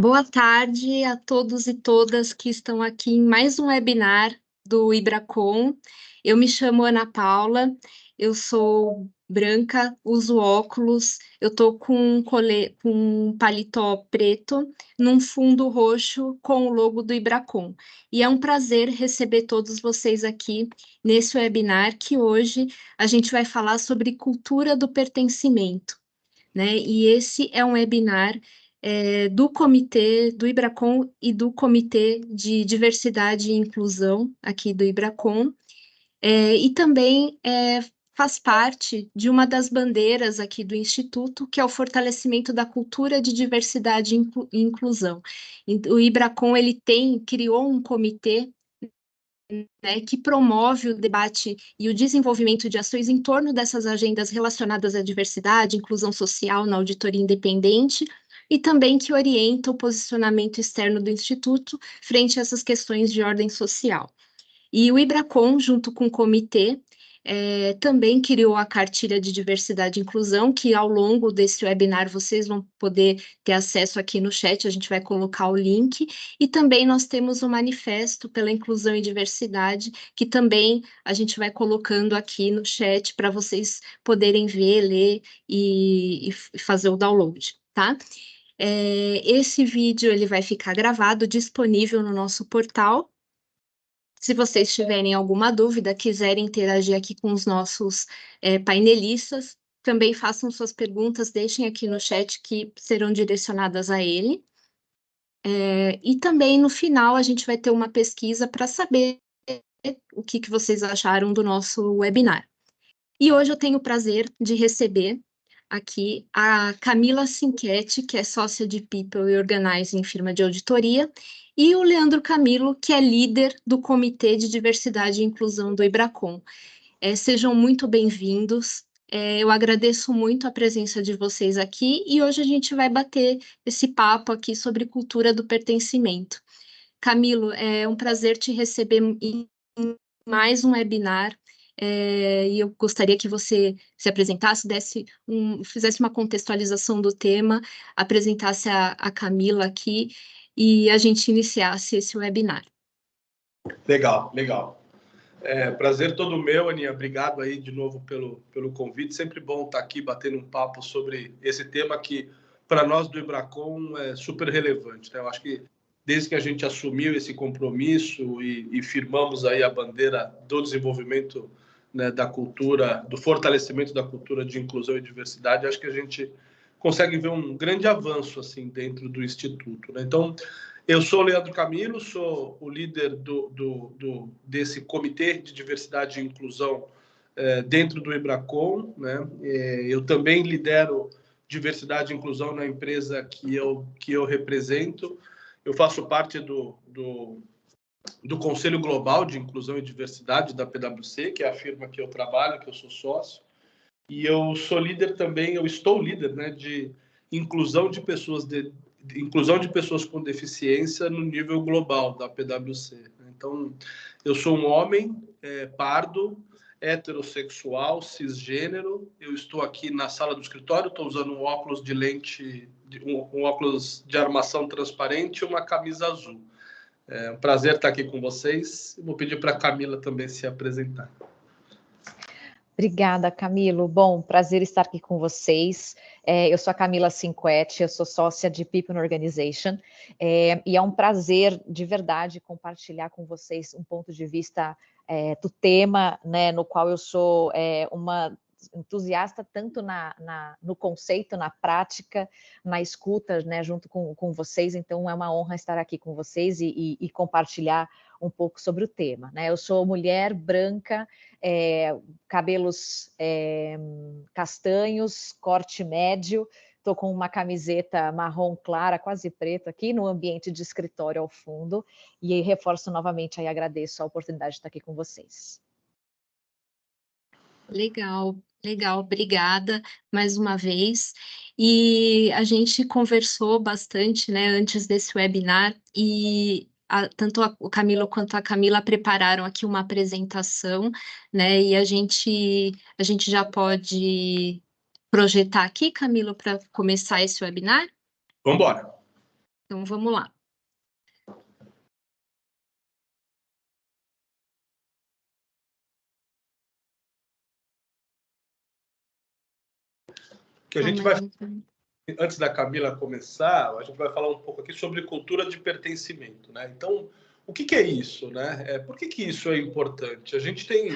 Boa tarde a todos e todas que estão aqui em mais um webinar do Ibracon. Eu me chamo Ana Paula, eu sou branca, uso óculos, eu estou com um paletó preto num fundo roxo com o logo do Ibracon. E é um prazer receber todos vocês aqui nesse webinar que hoje a gente vai falar sobre cultura do pertencimento, né? E esse é um webinar do comitê do Ibracon e do Comitê de Diversidade e Inclusão aqui do Ibracon, e também faz parte de uma das bandeiras aqui do Instituto, que é o fortalecimento da cultura de diversidade e inclusão. O Ibracon, criou um comitê, né, que promove o debate e o desenvolvimento de ações em torno dessas agendas relacionadas à diversidade, inclusão social na auditoria independente, e também que orienta o posicionamento externo do Instituto frente a essas questões de ordem social. E o Ibracon, junto com o comitê, também criou a cartilha de diversidade e inclusão, que ao longo desse webinar vocês vão poder ter acesso aqui no chat, a gente vai colocar o link, e também nós temos o manifesto pela inclusão e diversidade, que também a gente vai colocando aqui no chat para vocês poderem ver, ler e fazer o download, tá? Esse vídeo ele vai ficar gravado, disponível no nosso portal. Se vocês tiverem alguma dúvida, quiserem interagir aqui com os nossos painelistas, também façam suas perguntas, deixem aqui no chat que serão direcionadas a ele. E também, no final, a gente vai ter uma pesquisa para saber o que vocês acharam do nosso webinar. E hoje eu tenho o prazer de receber aqui a Camila Cinquetti, que é sócia de People e Organizing em firma de auditoria, e o Leandro Camilo, que é líder do Comitê de Diversidade e Inclusão do Ibracon. Sejam muito bem-vindos. Eu agradeço muito a presença de vocês aqui e hoje a gente vai bater esse papo aqui sobre cultura do pertencimento. Camilo, é um prazer te receber em mais um webinar. E eu gostaria que você se apresentasse, fizesse uma contextualização do tema, apresentasse a Camila aqui e a gente iniciasse esse webinar. Legal, legal. Prazer todo meu, Aninha. Obrigado aí de novo pelo convite. Sempre bom estar aqui batendo um papo sobre esse tema que, para nós do Ibracon, é super relevante, né? Eu acho que desde que a gente assumiu esse compromisso e firmamos aí a bandeira do desenvolvimento, né, da cultura, do fortalecimento da cultura de inclusão e diversidade, acho que a gente consegue ver um grande avanço assim dentro do Instituto, né? Então, eu sou o Leandro Camilo, sou o líder desse Comitê de Diversidade e Inclusão dentro do Ibracon, né? Eu também lidero diversidade e inclusão na empresa que eu represento. Eu faço parte do Conselho Global de Inclusão e Diversidade da PwC, que é a firma que eu trabalho, que eu sou sócio. E eu sou líder também, eu estou líder, né, de inclusão de pessoas com deficiência no nível global da PwC. Então, eu sou um homem pardo, heterossexual, cisgênero. Eu estou aqui na sala do escritório, estou usando um óculos de lente, um óculos de armação transparente e uma camisa azul. É um prazer estar aqui com vocês. Vou pedir para a Camila também se apresentar. Obrigada, Camilo. Bom, prazer estar aqui com vocês. Eu sou a Camila Cinquetti, eu sou sócia de People Organization, e é um prazer, de verdade, compartilhar com vocês um ponto de vista do tema, né, no qual eu sou uma entusiasta tanto no conceito, na prática, na escuta, né, junto com vocês. Então, é uma honra estar aqui com vocês e compartilhar um pouco sobre o tema, né? Eu sou mulher branca, cabelos castanhos, corte médio, estou com uma camiseta marrom clara, quase preta, aqui no ambiente de escritório ao fundo, e reforço novamente e agradeço a oportunidade de estar aqui com vocês. Legal, legal, obrigada mais uma vez. E a gente conversou bastante, né, antes desse webinar, e tanto o Camilo quanto a Camila prepararam aqui uma apresentação, né, e a gente já pode projetar aqui, Camilo, para começar esse webinar? Vamos embora. Então, vamos lá. Que a gente vai, antes da Camila começar, a gente vai falar um pouco aqui sobre cultura de pertencimento, né? Então, o que é isso, né? Por que isso é importante? A gente tem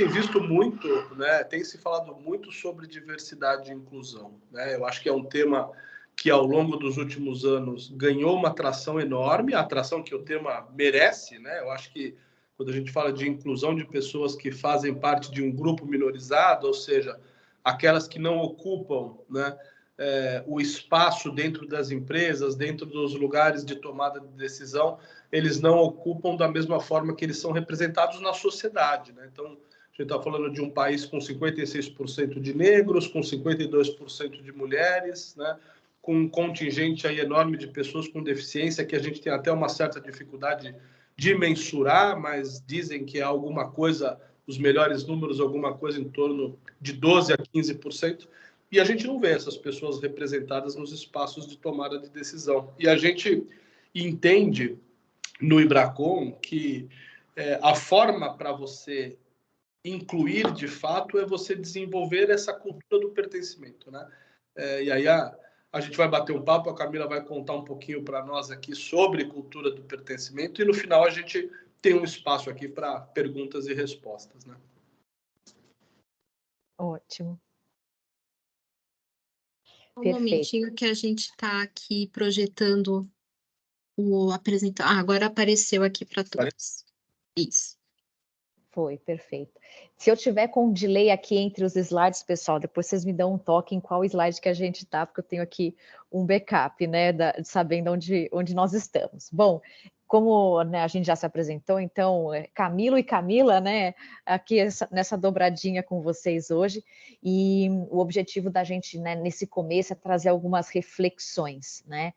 visto muito, né? Tem se falado muito sobre diversidade e inclusão, né? Eu acho que é um tema que ao longo dos últimos anos ganhou uma atração enorme, a atração que o tema merece, né? Eu acho que quando a gente fala de inclusão de pessoas que fazem parte de um grupo minorizado, ou seja, aquelas que não ocupam, né, o espaço dentro das empresas, dentro dos lugares de tomada de decisão, eles não ocupam da mesma forma que eles são representados na sociedade, né? Então, a gente está falando de um país com 56% de negros, com 52% de mulheres, né? Com um contingente aí enorme de pessoas com deficiência, que a gente tem até uma certa dificuldade de mensurar, mas dizem que é alguma coisa, os melhores números, alguma coisa em torno de 12% a 15%, e a gente não vê essas pessoas representadas nos espaços de tomada de decisão. E a gente entende no Ibracon que a forma para você incluir de fato é você desenvolver essa cultura do pertencimento, né? E aí a gente vai bater um papo, a Camila vai contar um pouquinho para nós aqui sobre cultura do pertencimento e no final a gente tem um espaço aqui para perguntas e respostas, né? Ótimo. Um momentinho que a gente está aqui projetando o apresentar. Agora apareceu aqui para todos. Isso. Foi, perfeito. Se eu tiver com um delay aqui entre os slides, pessoal, depois vocês me dão um toque em qual slide que a gente está, porque eu tenho aqui um backup, né, sabendo onde nós estamos. Bom, como, né, a gente já se apresentou, então, Camilo e Camila, né, aqui nessa dobradinha com vocês hoje, e o objetivo da gente, né, nesse começo é trazer algumas reflexões, né,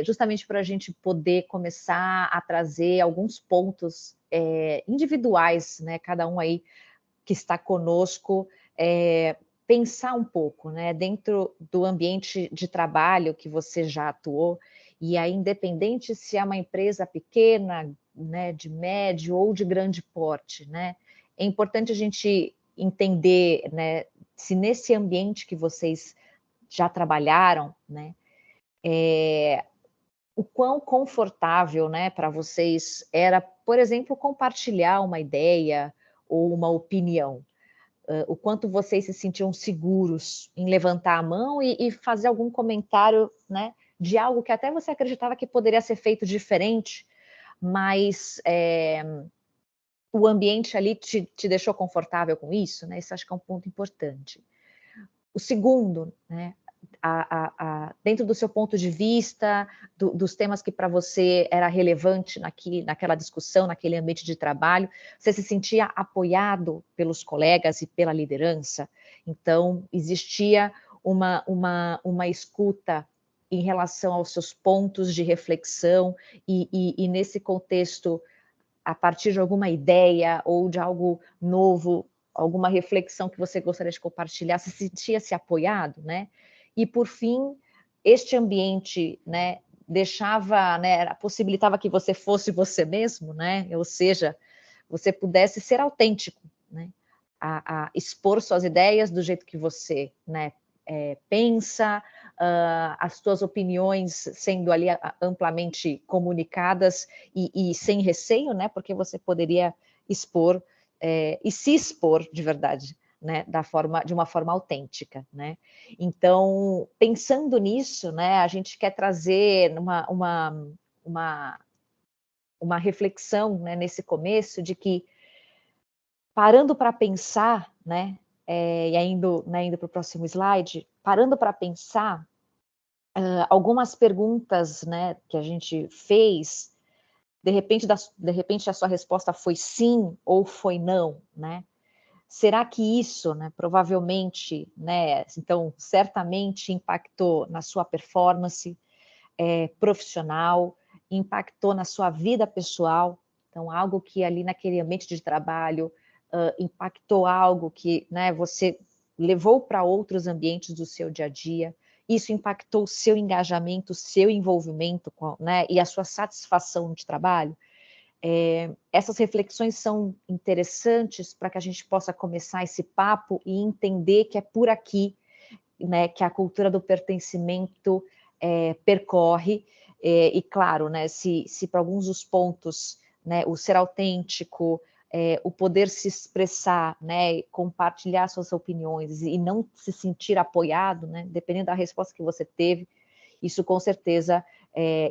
justamente para a gente poder começar a trazer alguns pontos individuais, né, cada um aí que está conosco, pensar um pouco, né, dentro do ambiente de trabalho que você já atuou, e aí independente se é uma empresa pequena, né, de médio ou de grande porte, né, é importante a gente entender, né, se nesse ambiente que vocês já trabalharam, né, o quão confortável, né, para vocês era, por exemplo, compartilhar uma ideia ou uma opinião. O quanto vocês se sentiam seguros em levantar a mão e fazer algum comentário, né, de algo que até você acreditava que poderia ser feito diferente, mas o ambiente ali te deixou confortável com isso, né? Isso acho que é um ponto importante. O segundo, né, dentro do seu ponto de vista, dos temas que para você era relevante naquela discussão, naquele ambiente de trabalho, você se sentia apoiado pelos colegas e pela liderança? Então, existia uma escuta em relação aos seus pontos de reflexão e nesse contexto, a partir de alguma ideia ou de algo novo, alguma reflexão que você gostaria de compartilhar, se sentia-se apoiado, né? E, por fim, este ambiente, né, deixava, né, possibilitava que você fosse você mesmo, né? Ou seja, você pudesse ser autêntico, né? A expor suas ideias do jeito que você, né, pensa, as suas opiniões sendo ali amplamente comunicadas e sem receio, né? Porque você poderia expor e se expor de verdade, né? De uma forma autêntica, né? Então, pensando nisso, né? A gente quer trazer uma reflexão, né? Nesse começo de que parando para pensar, né? E indo para o próximo slide, parando para pensar, algumas perguntas, né, que a gente fez, de repente a sua resposta foi sim ou foi não, né? Será que isso, né, provavelmente, né, então, certamente impactou na sua performance profissional, impactou na sua vida pessoal, então algo que ali naquele ambiente de trabalho impactou algo que, né, você levou para outros ambientes do seu dia a dia, isso impactou o seu engajamento, o seu envolvimento, né, e a sua satisfação de trabalho? Essas reflexões são interessantes para que a gente possa começar esse papo e entender que é por aqui, né, que a cultura do pertencimento percorre, e claro, né, se para alguns dos pontos, né, o ser autêntico, o poder se expressar, né, compartilhar suas opiniões e não se sentir apoiado, né, dependendo da resposta que você teve, isso com certeza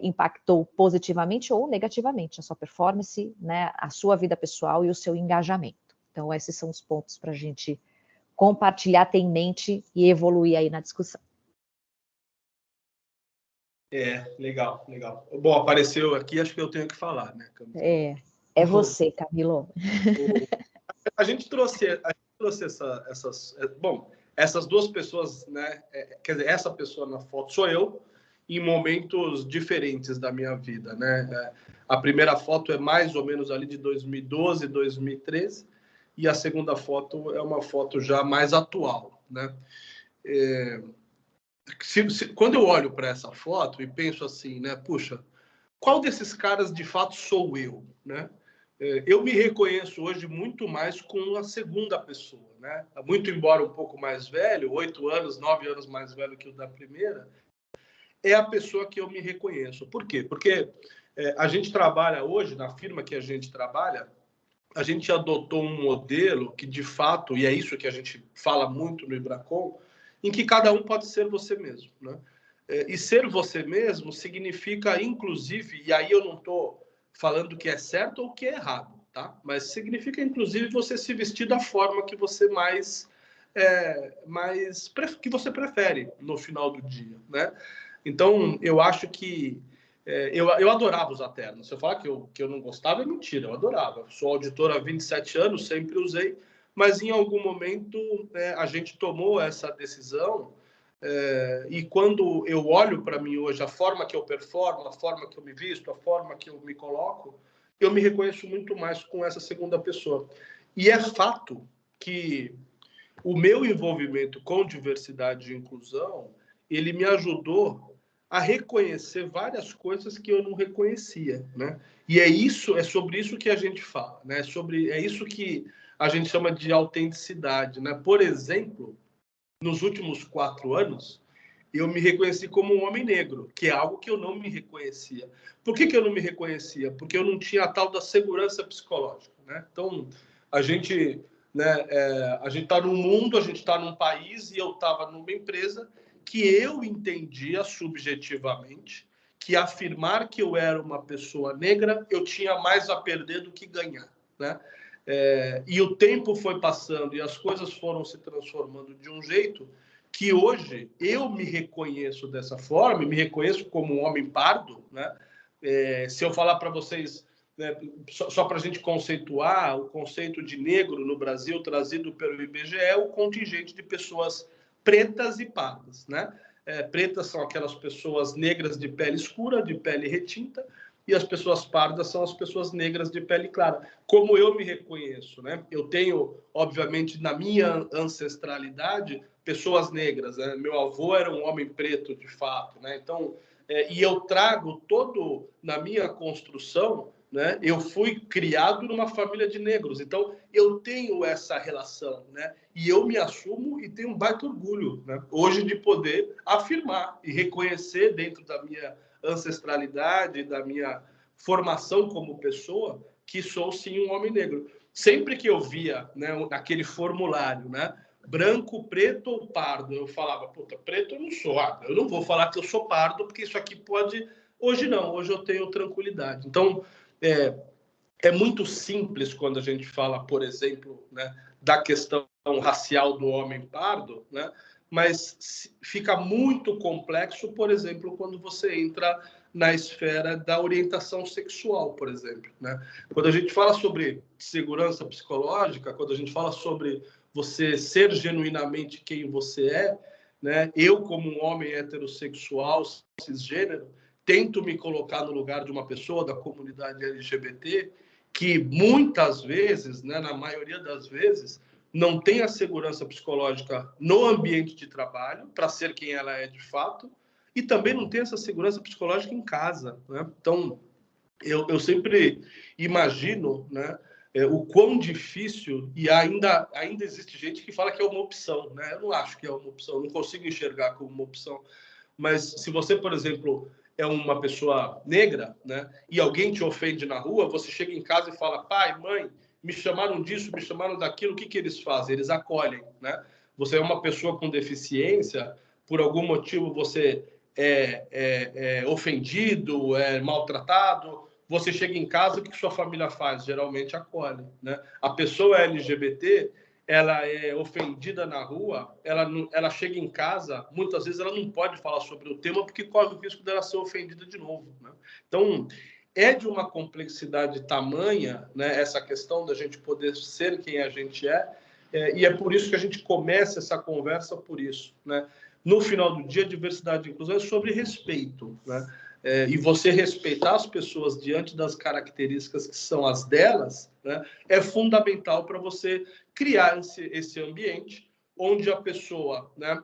impactou positivamente ou negativamente a sua performance, né, a sua vida pessoal e o seu engajamento. Então, esses são os pontos para a gente compartilhar, ter em mente e evoluir aí na discussão. Legal, legal. Bom, apareceu aqui, acho que eu tenho que falar, né, Camila? É você, Camilo. A gente trouxe essas duas pessoas, né? Quer dizer, essa pessoa na foto sou eu, em momentos diferentes da minha vida, né? A primeira foto é mais ou menos ali de 2012, 2013, e a segunda foto é uma foto já mais atual, né? Quando eu olho para essa foto e penso assim, né? Puxa, qual desses caras de fato sou eu, né? Eu me reconheço hoje muito mais com a segunda pessoa, né? Muito embora um pouco mais velho, 8 anos, 9 anos mais velho que o da primeira, é a pessoa que eu me reconheço. Por quê? Porque a gente trabalha hoje, na firma que a gente trabalha, a gente adotou um modelo que, de fato, e é isso que a gente fala muito no Ibracon, em que cada um pode ser você mesmo, né? E ser você mesmo significa, inclusive, e aí eu não estou falando que é certo ou que é errado, tá? Mas significa, inclusive, você se vestir da forma que você que você prefere no final do dia, né? Então, eu acho que eu adorava usar terno. Se eu falar que eu não gostava, é mentira, eu adorava. Sou auditor há 27 anos, sempre usei, mas em algum momento a gente tomou essa decisão e quando eu olho para mim hoje, a forma que eu performo, a forma que eu me visto, a forma que eu me coloco, eu me reconheço muito mais com essa segunda pessoa. E é fato que o meu envolvimento com diversidade e inclusão, ele me ajudou a reconhecer várias coisas que eu não reconhecia, né? E é sobre isso que a gente fala, né? É isso que a gente chama de autenticidade, né? Por exemplo, nos últimos 4 anos, eu me reconheci como um homem negro, que é algo que eu não me reconhecia. Por que eu não me reconhecia? Porque eu não tinha a tal da segurança psicológica, né? Então, a gente está num mundo, a gente está num país, e eu estava numa empresa que eu entendia subjetivamente que afirmar que eu era uma pessoa negra, eu tinha mais a perder do que ganhar, né? E o tempo foi passando e as coisas foram se transformando de um jeito que hoje eu me reconheço dessa forma, me reconheço como um homem pardo, né? Se eu falar para vocês, né, só para a gente conceituar, o conceito de negro no Brasil, trazido pelo IBGE, é o contingente de pessoas pretas e pardas, né? Pretas são aquelas pessoas negras de pele escura, de pele retinta, e as pessoas pardas são as pessoas negras de pele clara. Como eu me reconheço, né? Eu tenho, obviamente, na minha ancestralidade, pessoas negras, né? Meu avô era um homem preto, de fato, né? Então, e eu trago todo, na minha construção, né? Eu fui criado numa família de negros, então eu tenho essa relação, né? E eu me assumo e tenho um baita orgulho, né? Hoje de poder afirmar e reconhecer dentro da minha ancestralidade, da minha formação como pessoa, que sou sim um homem negro. Sempre que eu via, né, aquele formulário, né, branco, preto ou pardo, eu falava, puta, preto eu não sou, eu não vou falar que eu sou pardo, porque isso aqui pode... Hoje não, hoje eu tenho tranquilidade. Então, é muito simples quando a gente fala, por exemplo, né, da questão racial do homem pardo, né, mas fica muito complexo, por exemplo, quando você entra na esfera da orientação sexual, por exemplo, né? Quando a gente fala sobre segurança psicológica, quando a gente fala sobre você ser genuinamente quem você é, né? Eu, como um homem heterossexual, cisgênero, tento me colocar no lugar de uma pessoa da comunidade LGBT que muitas vezes, né, na maioria das vezes, não tem a segurança psicológica no ambiente de trabalho, para ser quem ela é de fato, e também não tem essa segurança psicológica em casa, né? Então, eu sempre imagino, né, o quão difícil, e ainda existe gente que fala que é uma opção, né? Eu não acho que é uma opção, não consigo enxergar como uma opção. Mas se você, por exemplo, é uma pessoa negra, né, e alguém te ofende na rua, você chega em casa e fala: pai, mãe, me chamaram disso, me chamaram daquilo, o que eles fazem? Eles acolhem, né? Você é uma pessoa com deficiência, por algum motivo você é ofendido, é maltratado, você chega em casa, o que sua família faz? Geralmente acolhe, né? A pessoa LGBT, ela é ofendida na rua, ela chega em casa, muitas vezes ela não pode falar sobre o tema porque corre o risco dela ser ofendida de novo, né? Então, é de uma complexidade tamanha, né, essa questão da gente poder ser quem a gente e é por isso que a gente começa essa conversa por isso, né? No final do dia, diversidade e inclusão é sobre respeito, né? E você respeitar as pessoas diante das características que são as delas, né, é fundamental para você criar esse ambiente onde a pessoa, né,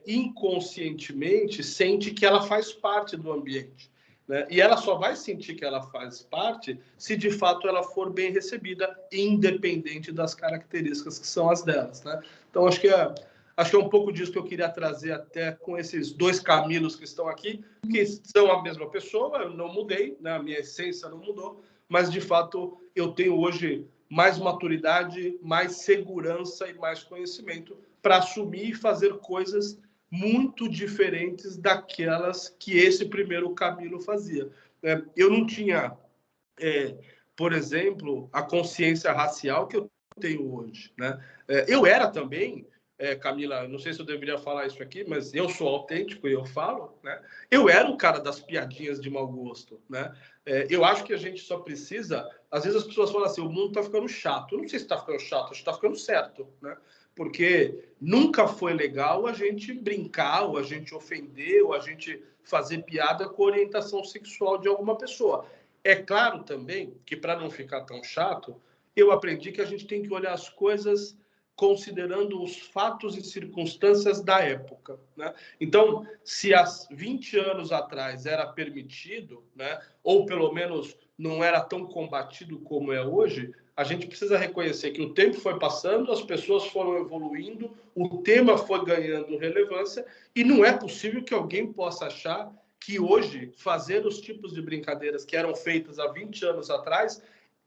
inconscientemente sente que ela faz parte do ambiente, né? E ela só vai sentir que ela faz parte se de fato ela for bem recebida, independente das características que são as delas, né? Então acho que é um pouco disso que eu queria trazer até com esses dois Camilos que estão aqui, que são a mesma pessoa, eu não mudei, né? A minha essência não mudou, mas de fato eu tenho hoje mais maturidade, mais segurança e mais conhecimento para assumir e fazer coisas muito diferentes daquelas que esse primeiro Camilo fazia. Eu não tinha, por exemplo, a consciência racial que eu tenho hoje, né? Eu era também, Camila, não sei se eu deveria falar isso aqui, mas eu sou autêntico e eu falo, né? Eu era o cara das piadinhas de mau gosto, né? Eu acho que a gente só precisa... Às vezes as pessoas falam assim, o mundo está ficando chato. Eu não sei se está ficando chato, acho que está ficando certo, né? Porque nunca foi legal a gente brincar, ou a gente ofender, ou a gente fazer piada com orientação sexual de alguma pessoa. É claro também que, para não ficar tão chato, eu aprendi que a gente tem que olhar as coisas considerando os fatos e circunstâncias da época, né? Então, se há 20 anos atrás era permitido, né, ou pelo menos não era tão combatido como é hoje, a gente precisa reconhecer que o tempo foi passando, as pessoas foram evoluindo, o tema foi ganhando relevância, e não é possível que alguém possa achar que hoje fazer os tipos de brincadeiras que eram feitas há 20 anos atrás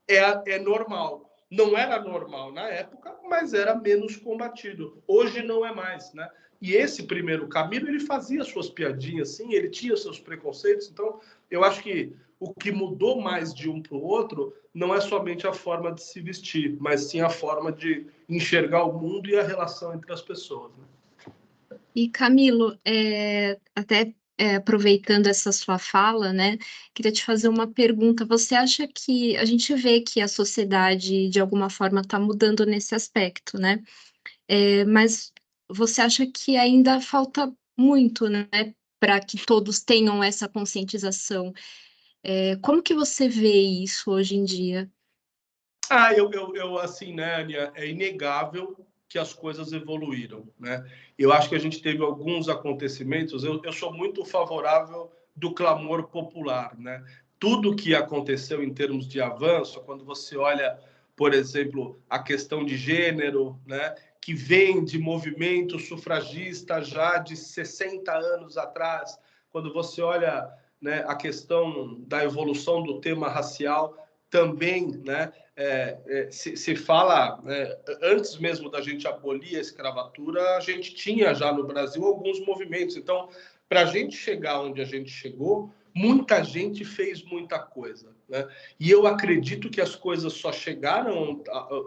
é normal. Não era normal na época, mas era menos combatido. Hoje não é mais, né? E esse primeiro Camilo, ele fazia suas piadinhas, sim, ele tinha seus preconceitos. Então, eu acho que o que mudou mais de um para o outro não é somente a forma de se vestir, mas sim a forma de enxergar o mundo e a relação entre as pessoas, né? E, Camilo, até aproveitando essa sua fala, né, queria te fazer uma pergunta. Você acha que a gente vê que a sociedade, de alguma forma, está mudando nesse aspecto, né? Mas você acha que ainda falta muito, né, para que todos tenham essa conscientização? Como que você vê isso hoje em dia? Eu assim, né, Ania, é inegável que as coisas evoluíram, né? Eu acho que a gente teve alguns acontecimentos, eu sou muito favorável do clamor popular, né? Tudo que aconteceu em termos de avanço, quando você olha, por exemplo, a questão de gênero, né, que vem de movimento sufragista já de 60 anos atrás, quando você olha, né, a questão da evolução do tema racial, também, né, se fala, antes mesmo da gente abolir a escravatura, a gente tinha já no Brasil alguns movimentos. Então, para a gente chegar onde a gente chegou, muita gente fez muita coisa, né? E eu acredito que as coisas só chegaram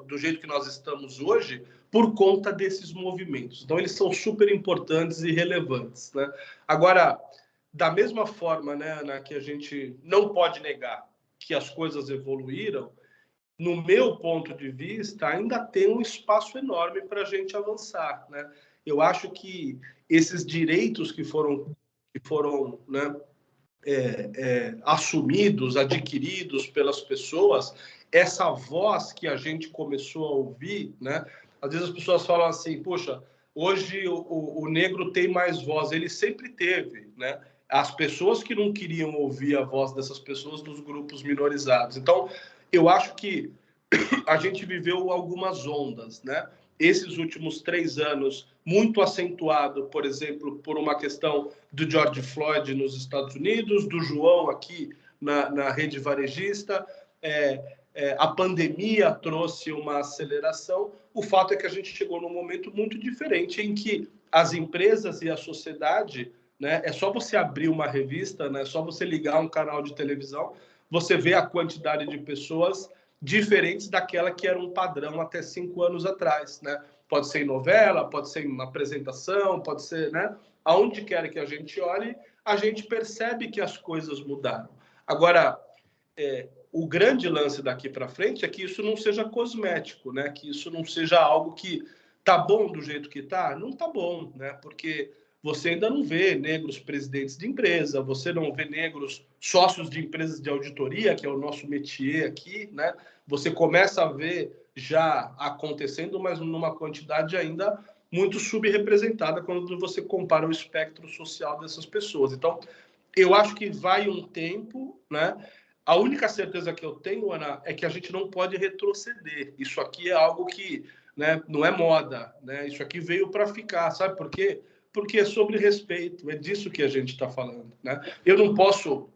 do jeito que nós estamos hoje por conta desses movimentos. Então, eles são super importantes e relevantes, né? Agora, da mesma forma, né, Ana, que a gente não pode negar que as coisas evoluíram, no meu ponto de vista, ainda tem um espaço enorme para a gente avançar, né? Eu acho que esses direitos que foram né, assumidos, adquiridos pelas pessoas, essa voz que a gente começou a ouvir, né, Às vezes as pessoas falam assim, poxa, hoje o negro tem mais voz. Ele sempre teve, né? As pessoas que não queriam ouvir a voz dessas pessoas dos grupos minorizados. Então, eu acho que a gente viveu algumas ondas, né? Esses últimos 3 anos, muito acentuado, por exemplo, por uma questão do George Floyd nos Estados Unidos, do João aqui na rede varejista, a pandemia trouxe uma aceleração. O fato é que a gente chegou num momento muito diferente em que as empresas e a sociedade, né, é só você abrir uma revista, né, é só você ligar um canal de televisão, você vê a quantidade de pessoas diferentes daquela que era um padrão até 5 anos atrás, né? Pode ser em novela, pode ser em uma apresentação, pode ser, né? Aonde quer que a gente olhe, a gente percebe que as coisas mudaram. Agora, o grande lance daqui para frente é que isso não seja cosmético, né? Que isso não seja algo que tá bom do jeito que tá, não tá bom, né? Porque você ainda não vê negros presidentes de empresa, você não vê negros sócios de empresas de auditoria, que é o nosso métier aqui, né? Você começa a ver já acontecendo, mas numa quantidade ainda muito subrepresentada quando você compara o espectro social dessas pessoas. Então, eu acho que vai um tempo, né? A única certeza que eu tenho, Ana, é que a gente não pode retroceder. Isso aqui é algo que, né, não é moda, né? Isso aqui veio para ficar, sabe por quê? Porque é sobre respeito, é disso que a gente está falando, né? Eu não posso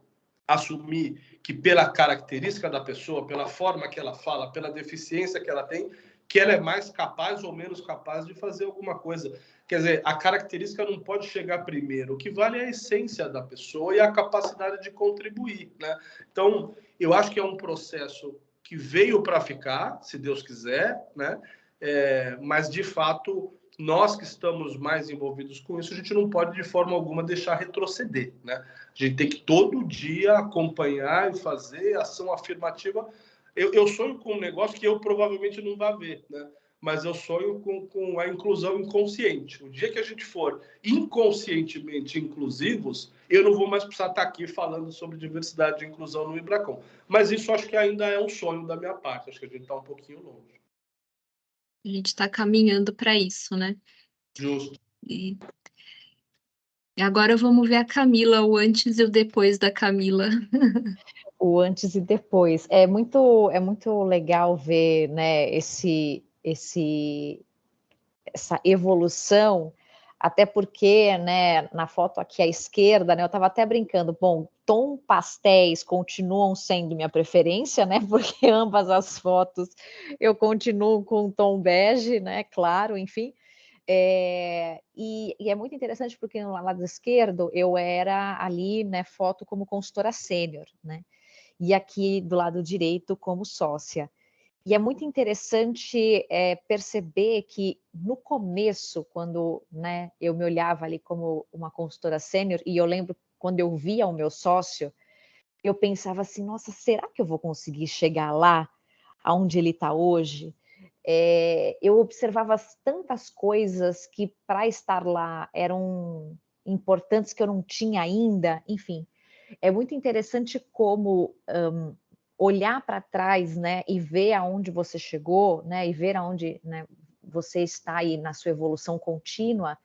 assumir que pela característica da pessoa, pela forma que ela fala, pela deficiência que ela tem, que ela é mais capaz ou menos capaz de fazer alguma coisa. Quer dizer, a característica não pode chegar primeiro. O que vale é a essência da pessoa e a capacidade de contribuir, né? Então, eu acho que é um processo que veio para ficar, se Deus quiser, né? Mas, de fato, nós que estamos mais envolvidos com isso, a gente não pode, de forma alguma, deixar retroceder, né? A gente tem que todo dia acompanhar e fazer ação afirmativa. Eu sonho com um negócio que eu provavelmente não vá ver, né? Mas eu sonho com a inclusão inconsciente. O dia que a gente for inconscientemente inclusivos, eu não vou mais precisar estar aqui falando sobre diversidade e inclusão no Ibracon. Mas isso acho que ainda é um sonho da minha parte. Acho que a gente está um pouquinho longe. A gente está caminhando para isso, né? Justo. E agora vamos ver a Camila, o antes e o depois da Camila. O antes e depois. É muito legal ver, né, essa evolução, até porque, né, na foto aqui à esquerda, né, eu estava até brincando, bom, tom pastéis continuam sendo minha preferência, né, porque ambas as fotos eu continuo com tom bege, né, claro, enfim. E é muito interessante porque no lado esquerdo eu era ali, né, foto como consultora sênior, né, e aqui do lado direito como sócia. E é muito interessante perceber que no começo, quando, né, eu me olhava ali como uma consultora sênior, e eu lembro quando eu via o meu sócio, eu pensava assim, nossa, será que eu vou conseguir chegar lá, aonde ele está hoje? Eu observava tantas coisas que para estar lá eram importantes que eu não tinha ainda, enfim. É muito interessante como olhar para trás, né, e ver aonde você chegou, né, e ver aonde, né, você está aí na sua evolução contínua,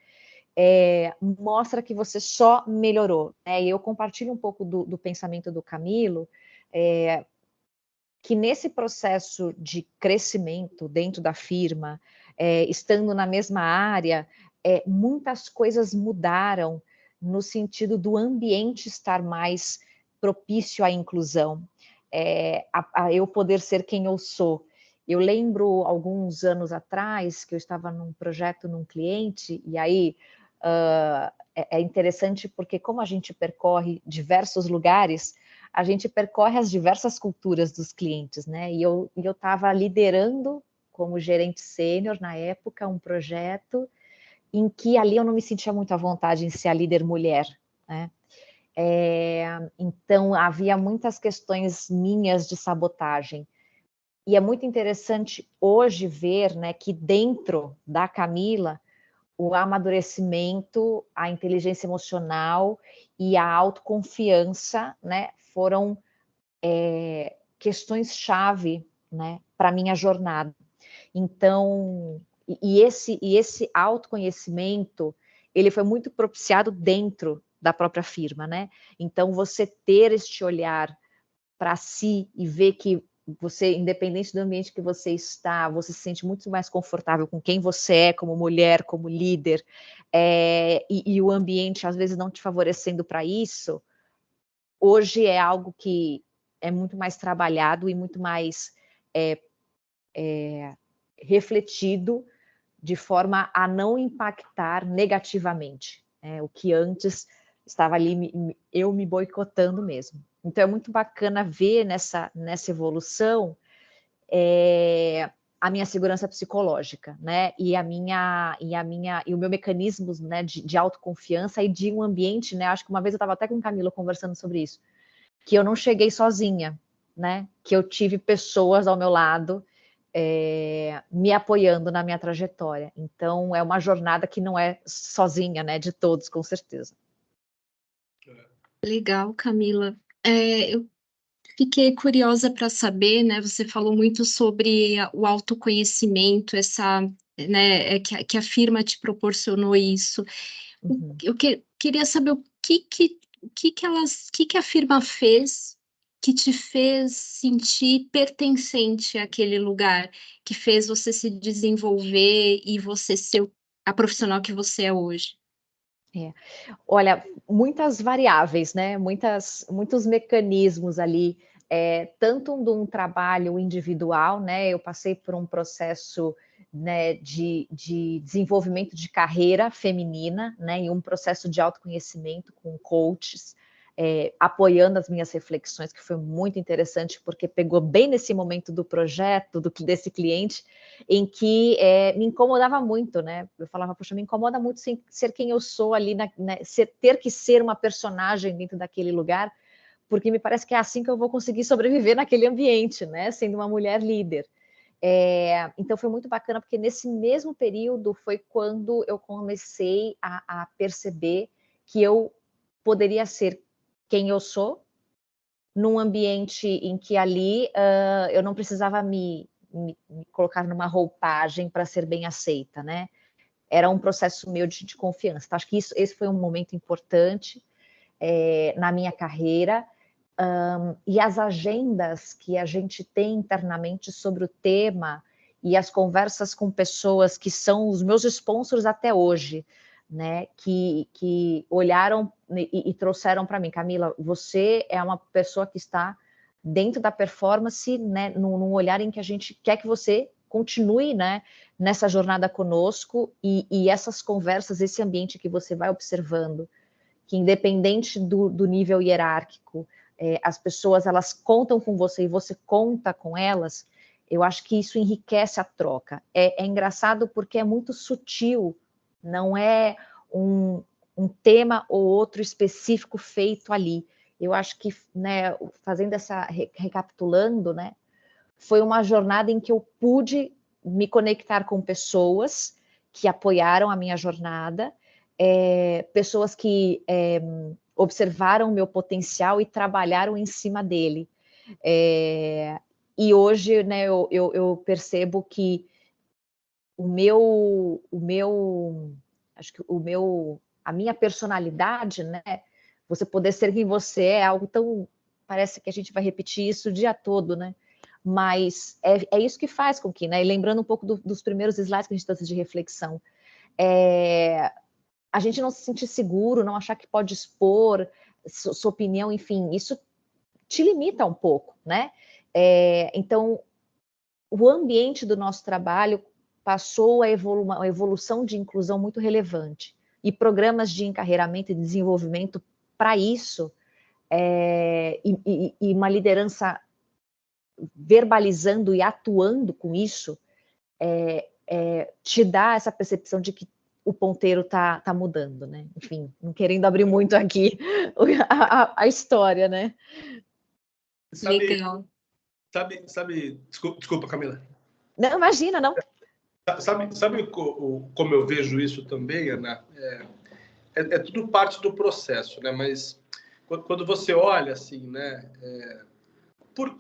mostra que você só melhorou, né? E eu compartilho um pouco do pensamento do Camilo, que nesse processo de crescimento dentro da firma, estando na mesma área, muitas coisas mudaram no sentido do ambiente estar mais propício à inclusão, a eu poder ser quem eu sou. Eu lembro alguns anos atrás que eu estava num projeto num cliente, e aí é interessante porque como a gente percorre diversos lugares, a gente percorre as diversas culturas dos clientes, né? E eu estava liderando como gerente sênior na época um projeto em que ali eu não me sentia muito à vontade em ser a líder mulher, né? Então havia muitas questões minhas de sabotagem. E é muito interessante hoje ver, né, que dentro da Camila o amadurecimento, a inteligência emocional e a autoconfiança, né, foram questões-chave, né, para a minha jornada. Então, e esse autoconhecimento, ele foi muito propiciado dentro da própria firma, né? Então, você ter este olhar para si e ver que você, independente do ambiente que você está, você se sente muito mais confortável com quem você é, como mulher, como líder, e o ambiente, às vezes, não te favorecendo para isso, hoje é algo que é muito mais trabalhado e muito mais refletido de forma a não impactar negativamente, o que antes estava ali eu me boicotando mesmo. Então é muito bacana ver nessa evolução a minha segurança psicológica, né? E o meu mecanismo, né, de autoconfiança e de um ambiente, né? Acho que uma vez eu estava até com o Camilo conversando sobre isso, que eu não cheguei sozinha, né? Que eu tive pessoas ao meu lado me apoiando na minha trajetória. Então, é uma jornada que não é sozinha, né? De todos, com certeza. Legal, Camila. Eu fiquei curiosa para saber, né? Você falou muito sobre o autoconhecimento, né? Que a firma te proporcionou isso. Uhum. Eu queria saber o que a firma fez que te fez sentir pertencente àquele lugar, que fez você se desenvolver e você ser a profissional que você é hoje. Olha, muitas variáveis, né? Muitos mecanismos ali, tanto de um trabalho individual, né? Eu passei por um processo, né, de desenvolvimento de carreira feminina, né? E um processo de autoconhecimento com coaches, apoiando as minhas reflexões, que foi muito interessante, porque pegou bem nesse momento do projeto, desse cliente, em que me incomodava muito, né? Eu falava, poxa, me incomoda muito ser quem eu sou ali, ter que ser uma personagem dentro daquele lugar, porque me parece que é assim que eu vou conseguir sobreviver naquele ambiente, né? Sendo uma mulher líder. Então foi muito bacana, porque nesse mesmo período foi quando eu comecei a perceber que eu poderia ser quem eu sou, num ambiente em que ali eu não precisava me colocar numa roupagem para ser bem aceita, né? Era um processo meu de confiança. Então, acho que esse foi um momento importante na minha carreira. E as agendas que a gente tem internamente sobre o tema e as conversas com pessoas que são os meus sponsors até hoje, né, que olharam e trouxeram para mim, Camila, você é uma pessoa que está dentro da performance, né, num olhar em que a gente quer que você continue, né, nessa jornada conosco, e essas conversas, esse ambiente que você vai observando, que independente do nível hierárquico, as pessoas elas contam com você e você conta com elas, eu acho que isso enriquece a troca. É engraçado porque é muito sutil, não é um tema ou outro específico feito ali. Eu acho que, né, fazendo recapitulando, né, foi uma jornada em que eu pude me conectar com pessoas que apoiaram a minha jornada, pessoas que observaram o meu potencial e trabalharam em cima dele. E hoje, né, eu percebo que acho que a minha personalidade, né, você poder ser quem você é algo tão, parece que a gente vai repetir isso o dia todo, né? Mas é isso que faz com que, né? E lembrando um pouco dos primeiros slides que a gente trouxe de reflexão, a gente não se sentir seguro, não achar que pode expor sua opinião, enfim, isso te limita um pouco, né? Então, o ambiente do nosso trabalho passou uma evolução de inclusão muito relevante. E programas de encarreiramento e desenvolvimento para isso, e uma liderança verbalizando e atuando com isso, te dá essa percepção de que o ponteiro tá mudando, né? Enfim, não querendo abrir muito aqui a história, né? Legal. Desculpa, Camila. Não, imagina, não. Sabe como eu vejo isso também, Ana? É tudo parte do processo, né? Mas quando você olha assim, né? Por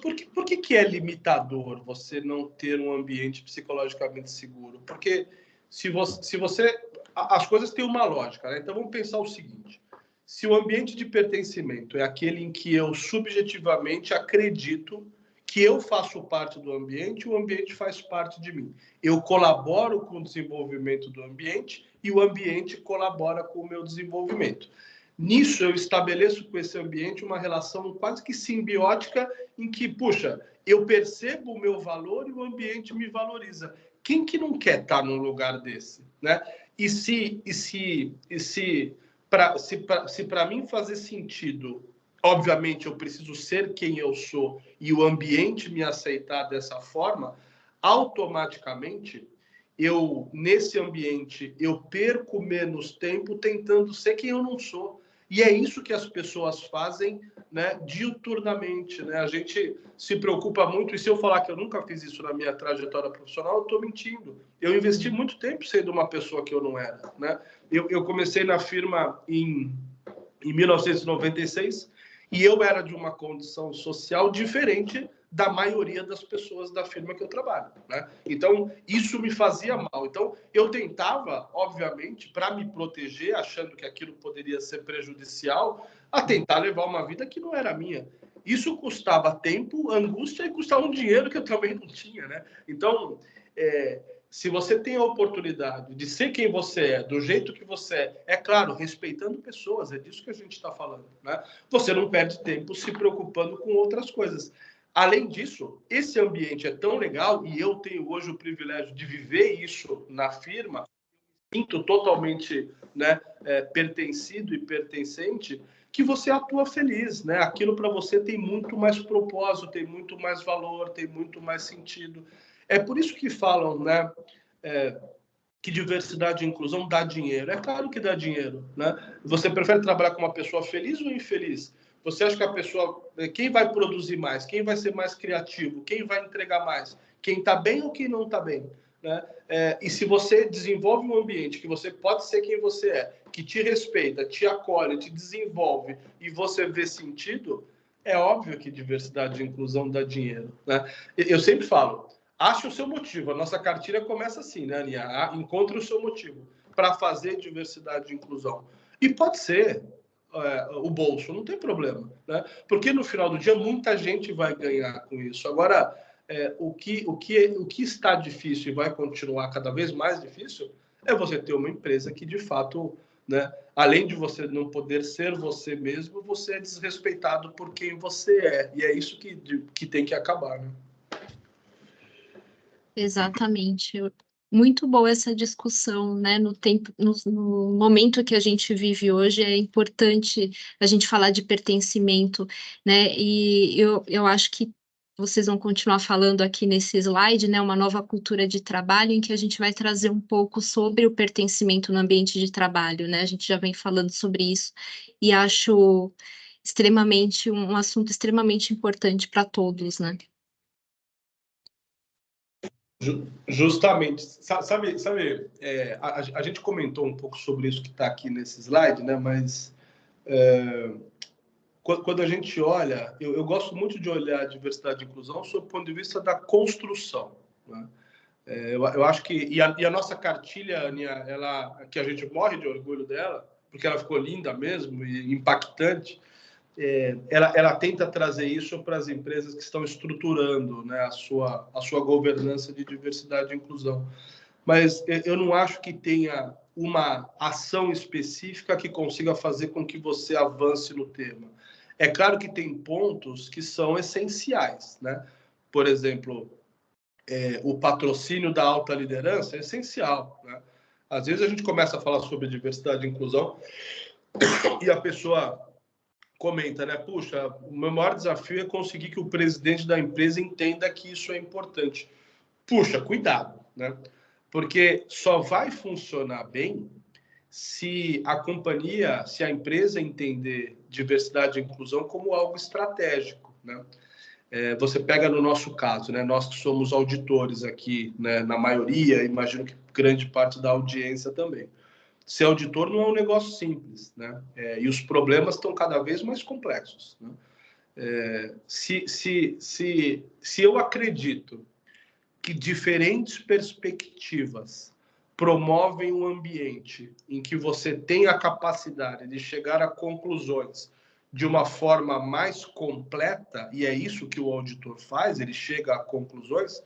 que é limitador você não ter um ambiente psicologicamente seguro? Porque se você as coisas têm uma lógica, né? Então vamos pensar o seguinte: se o ambiente de pertencimento é aquele em que eu subjetivamente acredito que eu faço parte do ambiente, o ambiente faz parte de mim. Eu colaboro com o desenvolvimento do ambiente e o ambiente colabora com o meu desenvolvimento. Nisso, eu estabeleço com esse ambiente uma relação quase que simbiótica em que, puxa, eu percebo o meu valor e o ambiente me valoriza. Quem que não quer estar num lugar desse, né? E se para mim fazer sentido, obviamente eu preciso ser quem eu sou e o ambiente me aceitar dessa forma, automaticamente nesse ambiente eu perco menos tempo tentando ser quem eu não sou. E é isso que as pessoas fazem, né, diuturnamente, né? A gente se preocupa muito, e se eu falar que eu nunca fiz isso na minha trajetória profissional, eu estou mentindo. Eu investi muito tempo sendo uma pessoa que eu não era, né? Eu comecei na firma em 1996 e eu era de uma condição social diferente da maioria das pessoas da firma que eu trabalho, né? Então, isso me fazia mal. Então, eu tentava, obviamente, para me proteger, achando que aquilo poderia ser prejudicial, a tentar levar uma vida que não era minha. Isso custava tempo, angústia e custava um dinheiro que eu também não tinha, né? Então, se você tem a oportunidade de ser quem você é, do jeito que você é claro, respeitando pessoas, é disso que a gente está falando, né? Você não perde tempo se preocupando com outras coisas. Além disso, esse ambiente é tão legal e eu tenho hoje o privilégio de viver isso na firma, sinto totalmente, né, pertencido e pertencente, que você atua feliz, né? Aquilo para você tem muito mais propósito, tem muito mais valor, tem muito mais sentido. É por isso que falam, né, que diversidade e inclusão dá dinheiro. É claro que dá dinheiro, né? Você prefere trabalhar com uma pessoa feliz ou infeliz? Você acha que a pessoa... Quem vai produzir mais? Quem vai ser mais criativo? Quem vai entregar mais? Quem está bem ou quem não está bem? Né? E se você desenvolve um ambiente que você pode ser quem você é, que te respeita, te acolhe, te desenvolve e você vê sentido, é óbvio que diversidade e inclusão dá dinheiro, né? Eu sempre falo, ache o seu motivo. A nossa cartilha começa assim, né, Aninha? Encontre o seu motivo para fazer diversidade e inclusão. E pode ser o bolso, não tem problema, né? Porque no final do dia muita gente vai ganhar com isso. Agora, o que está difícil e vai continuar cada vez mais difícil é você ter uma empresa que, de fato, né, além de você não poder ser você mesmo, você é desrespeitado por quem você é. E é isso que tem que acabar, né? Exatamente. Muito boa essa discussão, né? No momento que a gente vive hoje, é importante a gente falar de pertencimento, né? E eu acho que vocês vão continuar falando aqui nesse slide, né? Uma nova cultura de trabalho, em que a gente vai trazer um pouco sobre o pertencimento no ambiente de trabalho, né? A gente já vem falando sobre isso e acho um assunto extremamente importante para todos, né? Justamente. Sabe, a gente comentou um pouco sobre isso que está aqui nesse slide, né? Mas quando a gente olha, eu gosto muito de olhar a diversidade e inclusão sob o ponto de vista da construção, né? Eu acho que... E a nossa cartilha, Aninha, que a gente morre de orgulho dela, porque ela ficou linda mesmo e impactante, ela tenta trazer isso para as empresas que estão estruturando, né, a sua governança de diversidade e inclusão. Mas eu não acho que tenha uma ação específica que consiga fazer com que você avance no tema. É claro que tem pontos que são essenciais, né? Por exemplo, o patrocínio da alta liderança é essencial, né? Às vezes a gente começa a falar sobre diversidade e inclusão e a pessoa comenta, né? Puxa, o meu maior desafio é conseguir que o presidente da empresa entenda que isso é importante. Puxa, cuidado, né? Porque só vai funcionar bem se a companhia, se a empresa entender diversidade e inclusão como algo estratégico, né? Você pega no nosso caso, né? Nós que somos auditores aqui, né? Na maioria, imagino que grande parte da audiência também. Ser auditor não é um negócio simples, né? E os problemas estão cada vez mais complexos, né? Se eu acredito que diferentes perspectivas promovem um ambiente em que você tem a capacidade de chegar a conclusões de uma forma mais completa, e é isso que o auditor faz, ele chega a conclusões,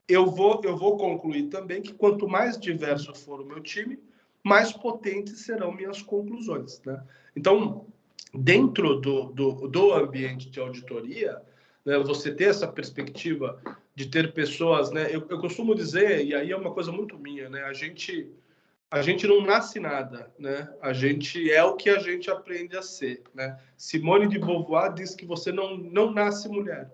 eu vou concluir também que quanto mais diverso for o meu time, mais potentes serão minhas conclusões, né? Então, dentro do ambiente de auditoria, né, você ter essa perspectiva de ter pessoas, né? Eu costumo dizer, e aí é uma coisa muito minha, né? A gente não nasce nada, né? A gente é o que a gente aprende a ser, né? Simone de Beauvoir diz que você não nasce mulher,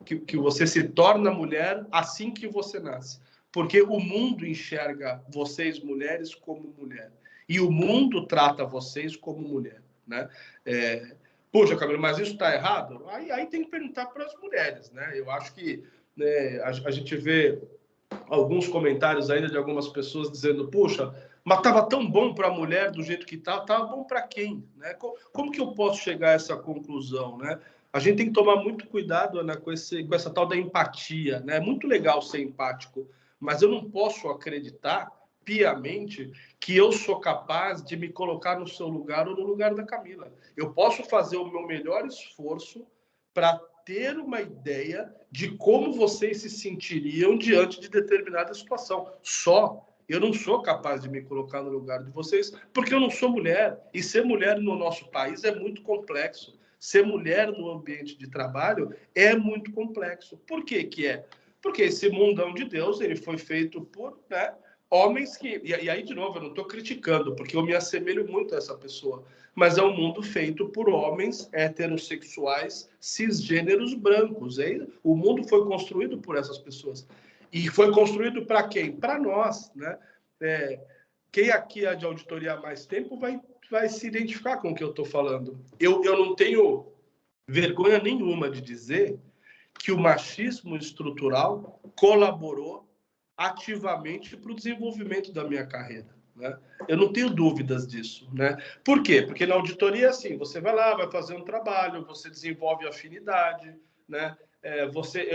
que você se torna mulher assim que você nasce. Porque o mundo enxerga vocês, mulheres, como mulher. E o mundo trata vocês como mulher, né? Poxa, Camila, mas isso está errado? Aí tem que perguntar para as mulheres, né? Eu acho que, né, a gente vê alguns comentários ainda de algumas pessoas dizendo, puxa, mas estava tão bom para a mulher do jeito que estava bom para quem? Né? Como que eu posso chegar a essa conclusão? Né? A gente tem que tomar muito cuidado, Ana, com essa tal da empatia. Né? É muito legal ser empático, mas eu não posso acreditar piamente que eu sou capaz de me colocar no seu lugar ou no lugar da Camila. Eu posso fazer o meu melhor esforço para ter uma ideia de como vocês se sentiriam diante de determinada situação. Só eu não sou capaz de me colocar no lugar de vocês, porque eu não sou mulher. E ser mulher no nosso país é muito complexo. Ser mulher no ambiente de trabalho é muito complexo. Por que que é? Porque esse mundão de Deus, ele foi feito por, né, homens que... E aí, de novo, eu não estou criticando, porque eu me assemelho muito a essa pessoa. Mas é um mundo feito por homens heterossexuais, cisgêneros brancos. O mundo foi construído por essas pessoas. E foi construído para quem? Para nós, né? Quem aqui é de auditoria há mais tempo vai se identificar com o que eu estou falando. Eu não tenho vergonha nenhuma de dizer que o machismo estrutural colaborou ativamente para o desenvolvimento da minha carreira, né? Eu não tenho dúvidas disso, né? Por quê? Porque na auditoria, assim, você vai lá, vai fazer um trabalho, você desenvolve afinidade, né?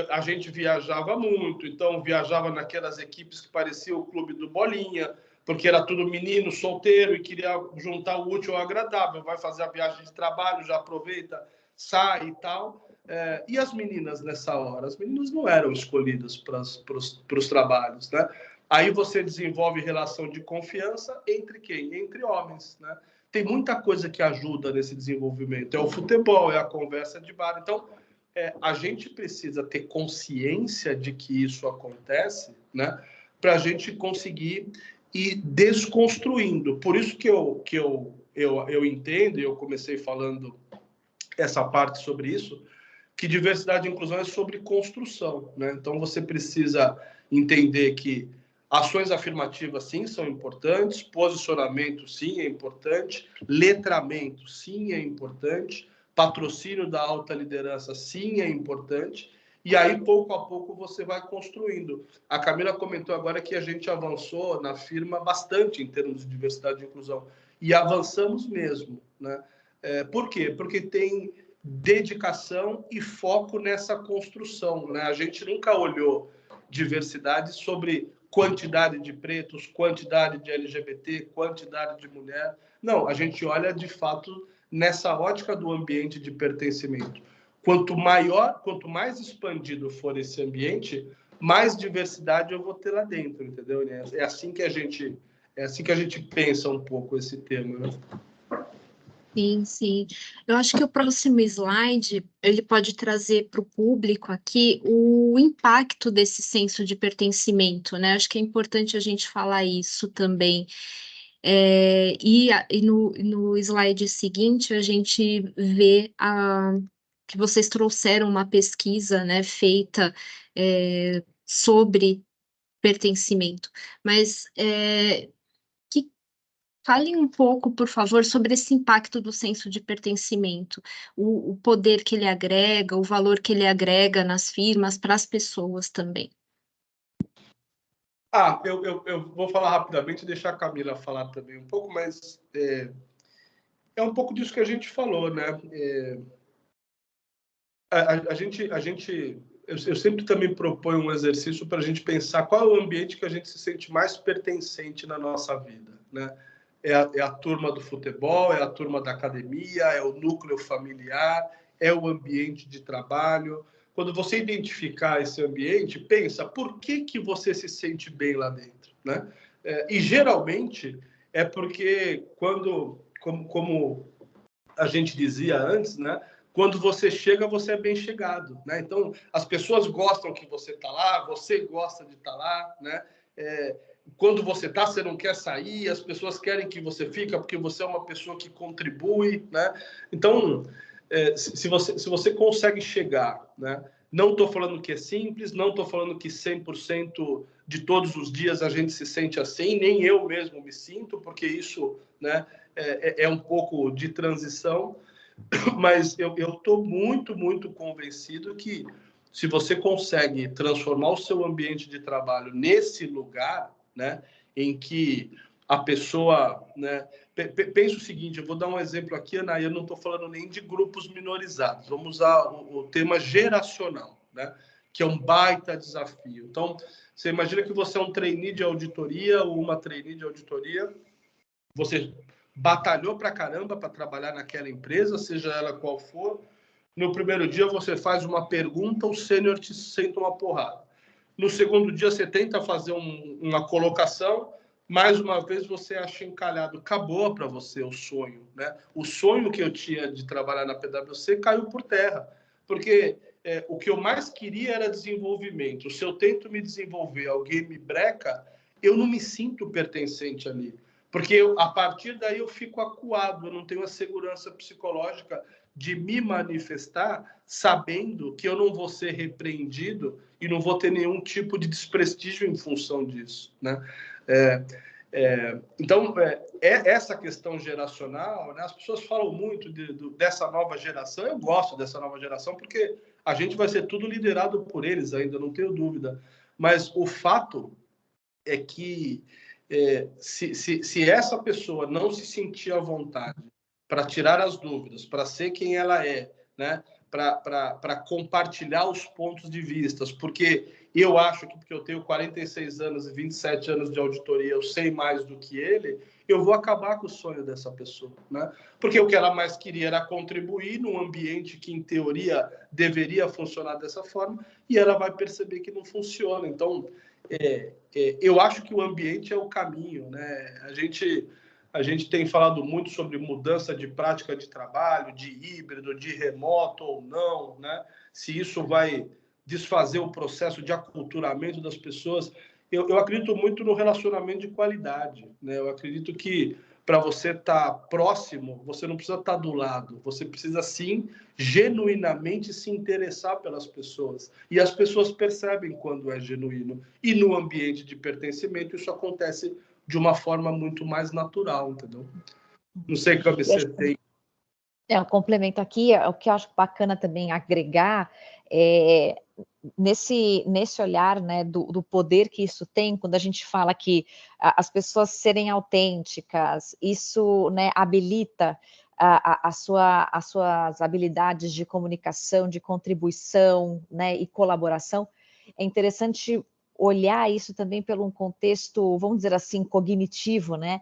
A gente viajava muito, então viajava naquelas equipes que pareciam o clube do Bolinha, porque era tudo menino, solteiro e queria juntar o útil ao agradável. Vai fazer a viagem de trabalho, já aproveita, sai e tal. E as meninas nessa hora? As meninas não eram escolhidas para os trabalhos, né? Aí você desenvolve relação de confiança entre quem? Entre homens, né? Tem muita coisa que ajuda nesse desenvolvimento. É o futebol, é a conversa de bar. Então, a gente precisa ter consciência de que isso acontece, né? Para a gente conseguir ir desconstruindo. Por isso que eu entendo, e eu comecei falando essa parte sobre isso, que diversidade e inclusão é sobre construção, né? Então, você precisa entender que ações afirmativas, sim, são importantes, posicionamento, sim, é importante, letramento, sim, é importante, patrocínio da alta liderança, sim, é importante, e aí, pouco a pouco, você vai construindo. A Camila comentou agora que a gente avançou na firma bastante em termos de diversidade e inclusão, e avançamos mesmo, né? Por quê? Porque tem dedicação e foco nessa construção, né? A gente nunca olhou diversidade sobre quantidade de pretos, quantidade de LGBT, quantidade de mulher. Não, a gente olha de fato nessa ótica do ambiente de pertencimento. Quanto mais expandido for esse ambiente, mais diversidade eu vou ter lá dentro, entendeu? É assim que a gente pensa um pouco esse tema, né? Sim, sim. Eu acho que o próximo slide, ele pode trazer para o público aqui o impacto desse senso de pertencimento, né? Acho que é importante a gente falar isso também. E no slide seguinte, a gente vê que vocês trouxeram uma pesquisa, né, feita sobre pertencimento. Mas fale um pouco, por favor, sobre esse impacto do senso de pertencimento, o poder que ele agrega, o valor que ele agrega nas firmas, para as pessoas também. Eu vou falar rapidamente e deixar a Camila falar também um pouco, mas é um pouco disso que a gente falou, né? Eu sempre também proponho um exercício para a gente pensar qual é o ambiente que a gente se sente mais pertencente na nossa vida, né? É a turma do futebol, é a turma da academia, é o núcleo familiar, é o ambiente de trabalho. Quando você identificar esse ambiente, pensa por que você se sente bem lá dentro, né? E geralmente é porque como a gente dizia antes, né? Quando você chega, você é bem chegado, né? Então, as pessoas gostam que você está lá, você gosta de estar lá, né? Quando você está, você não quer sair, as pessoas querem que você fica porque você é uma pessoa que contribui, né? Então, se você consegue chegar, né? Não estou falando que é simples, não estou falando que 100% de todos os dias a gente se sente assim, nem eu mesmo me sinto, porque isso, né, é um pouco de transição, mas eu estou muito, muito convencido que se você consegue transformar o seu ambiente de trabalho nesse lugar, né, em que a pessoa, né, pensa o seguinte, eu vou dar um exemplo aqui, Ana, eu não estou falando nem de grupos minorizados, vamos usar o tema geracional, né, que é um baita desafio. Então, você imagina que você é um trainee de auditoria ou uma trainee de auditoria, você batalhou pra caramba para trabalhar naquela empresa, seja ela qual for. No primeiro dia você faz uma pergunta, o sênior te senta uma porrada. No segundo dia você tenta fazer uma colocação, mais uma vez você acha encalhado. Acabou para você o sonho, né? O sonho que eu tinha de trabalhar na PwC caiu por terra, porque o que eu mais queria era desenvolvimento. Se eu tento me desenvolver, alguém me breca, eu não me sinto pertencente ali. Porque a partir daí eu fico acuado, eu não tenho a segurança psicológica de me manifestar sabendo que eu não vou ser repreendido e não vou ter nenhum tipo de desprestígio em função disso, né? Então, essa questão geracional, né? As pessoas falam muito dessa nova geração, eu gosto dessa nova geração porque a gente vai ser tudo liderado por eles ainda, não tenho dúvida. Mas o fato é que se essa pessoa não se sentir à vontade para tirar as dúvidas, para ser quem ela é, né? Para compartilhar os pontos de vista, porque eu acho que porque eu tenho 46 anos e 27 anos de auditoria, eu sei mais do que ele, eu vou acabar com o sonho dessa pessoa, né? Porque o que ela mais queria era contribuir num ambiente que, em teoria, deveria funcionar dessa forma, e ela vai perceber que não funciona. Então, eu acho que o ambiente é o caminho, né? A gente tem falado muito sobre mudança de prática de trabalho, de híbrido, de remoto ou não, né? Se isso vai desfazer o processo de aculturamento das pessoas. Eu acredito muito no relacionamento de qualidade, né? Eu acredito que para você estar próximo, você não precisa estar do lado, você precisa sim genuinamente se interessar pelas pessoas. E as pessoas percebem quando é genuíno. E no ambiente de pertencimento isso acontece de uma forma muito mais natural, entendeu? Não sei como você tem. Um complemento aqui, o que eu acho bacana também agregar nesse olhar, né, do poder que isso tem, quando a gente fala que as pessoas serem autênticas, isso, né, habilita as suas habilidades de comunicação, de contribuição, né, e colaboração. É interessante olhar isso também pelo um contexto, vamos dizer assim, cognitivo, né?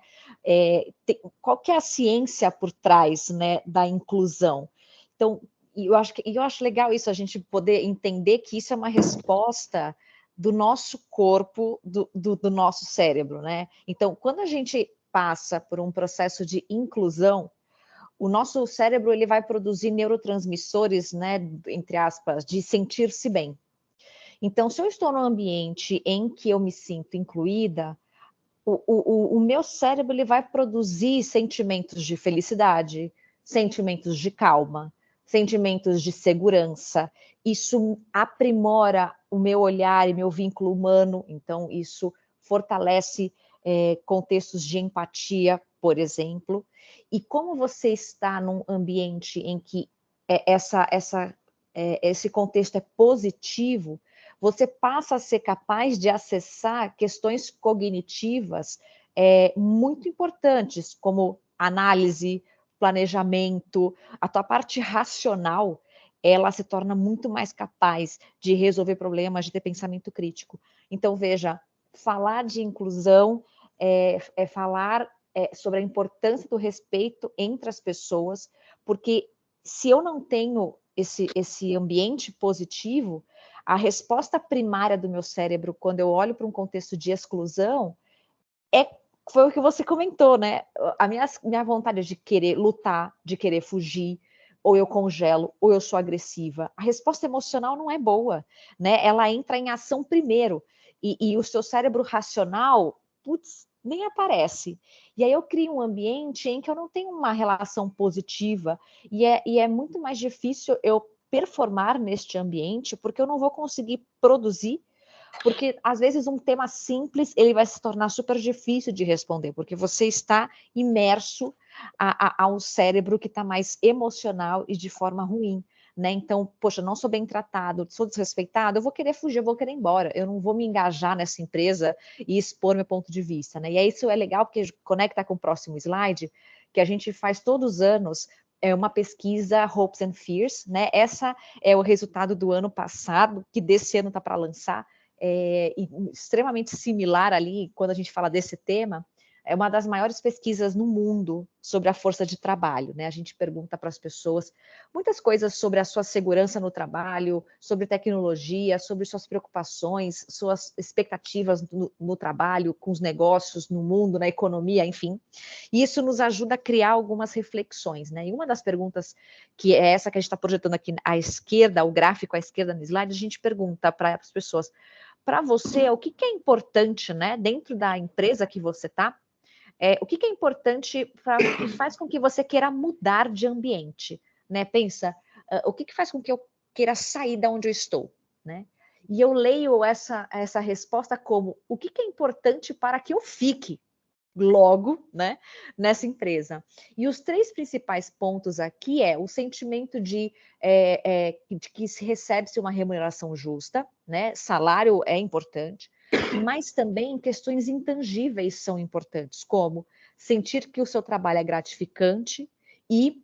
Qual que é a ciência por trás, né, da inclusão? Então, eu acho legal isso, a gente poder entender que isso é uma resposta do nosso corpo, do nosso cérebro, né? Então, quando a gente passa por um processo de inclusão, o nosso cérebro ele vai produzir neurotransmissores, né, entre aspas, de sentir-se bem. Então, se eu estou num ambiente em que eu me sinto incluída, o meu cérebro ele vai produzir sentimentos de felicidade, sentimentos de calma, sentimentos de segurança. Isso aprimora o meu olhar e meu vínculo humano, então isso fortalece contextos de empatia, por exemplo. E como você está num ambiente em que esse contexto é positivo, você passa a ser capaz de acessar questões cognitivas muito importantes, como análise, planejamento, a tua parte racional, ela se torna muito mais capaz de resolver problemas, de ter pensamento crítico. Então, veja, falar de inclusão é falar sobre a importância do respeito entre as pessoas, porque se eu não tenho esse ambiente positivo, a resposta primária do meu cérebro, quando eu olho para um contexto de exclusão, foi o que você comentou, né? A minha vontade de querer lutar, de querer fugir, ou eu congelo, ou eu sou agressiva. A resposta emocional não é boa, né? Ela entra em ação primeiro. E o seu cérebro racional, putz, nem aparece. E aí eu crio um ambiente em que eu não tenho uma relação positiva, e é muito mais difícil eu performar neste ambiente, porque eu não vou conseguir produzir, porque às vezes um tema simples ele vai se tornar super difícil de responder, porque você está imerso a um cérebro que está mais emocional e de forma ruim, né? Então, poxa, não sou bem tratado, sou desrespeitado, eu vou querer fugir, eu vou querer ir embora, eu não vou me engajar nessa empresa e expor meu ponto de vista, né? E aí isso é legal porque conecta com o próximo slide, que a gente faz todos os anos uma pesquisa Hopes and Fears, né? Essa é o resultado do ano passado, que desse ano está para lançar, extremamente similar ali, quando a gente fala desse tema, é uma das maiores pesquisas no mundo sobre a força de trabalho, né? A gente pergunta para as pessoas muitas coisas sobre a sua segurança no trabalho, sobre tecnologia, sobre suas preocupações, suas expectativas no trabalho, com os negócios, no mundo, na economia, enfim. E isso nos ajuda a criar algumas reflexões, né? E uma das perguntas, que é essa que a gente está projetando aqui à esquerda, o gráfico à esquerda no slide, a gente pergunta para as pessoas: para você, o que é importante, né, dentro da empresa que você está, o que é importante que faz com que você queira mudar de ambiente, né? Pensa, o que faz com que eu queira sair da onde eu estou, né? E eu leio essa resposta como: o que é importante para que eu fique logo, né, nessa empresa. E os 3 principais pontos aqui o sentimento de que se recebe-se uma remuneração justa, né? Salário é importante, mas também questões intangíveis são importantes, como sentir que o seu trabalho é gratificante e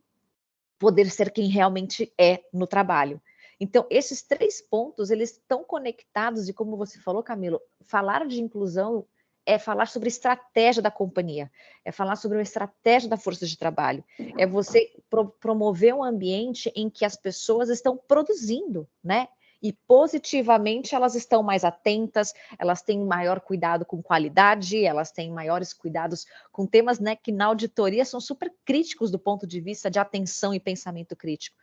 poder ser quem realmente é no trabalho. Então, esses 3 pontos, eles estão conectados e, como você falou, Camilo, falar de inclusão é falar sobre estratégia da companhia, é falar sobre uma estratégia da força de trabalho, é você promover um ambiente em que as pessoas estão produzindo, né? E positivamente elas estão mais atentas, elas têm maior cuidado com qualidade, elas têm maiores cuidados com temas, né, que na auditoria são super críticos do ponto de vista de atenção e pensamento crítico.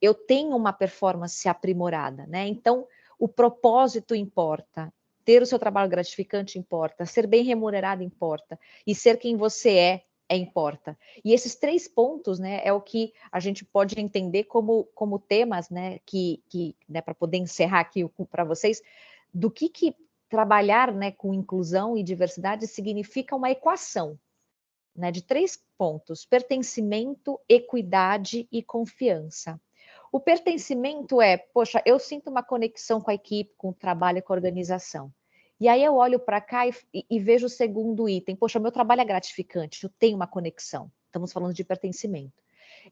Eu tenho uma performance aprimorada, né? Então, o propósito importa, ter o seu trabalho gratificante importa, ser bem remunerado importa, e ser quem você importa. E esses 3 pontos, né, é o que a gente pode entender como temas, né, né, para poder encerrar aqui para vocês, do que trabalhar, né, com inclusão e diversidade significa uma equação, né, de 3 pontos: pertencimento, equidade e confiança. O pertencimento poxa, eu sinto uma conexão com a equipe, com o trabalho e com a organização. E aí eu olho para cá e vejo o segundo item: poxa, meu trabalho é gratificante, eu tenho uma conexão. Estamos falando de pertencimento.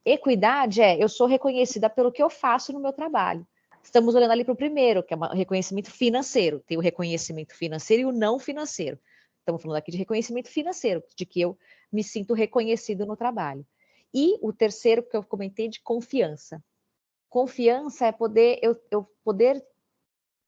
Equidade eu sou reconhecida pelo que eu faço no meu trabalho. Estamos olhando ali para o primeiro, que é o reconhecimento financeiro. Tem o reconhecimento financeiro e o não financeiro. Estamos falando aqui de reconhecimento financeiro, de que eu me sinto reconhecido no trabalho. E o terceiro que eu comentei, de confiança. Confiança é eu poder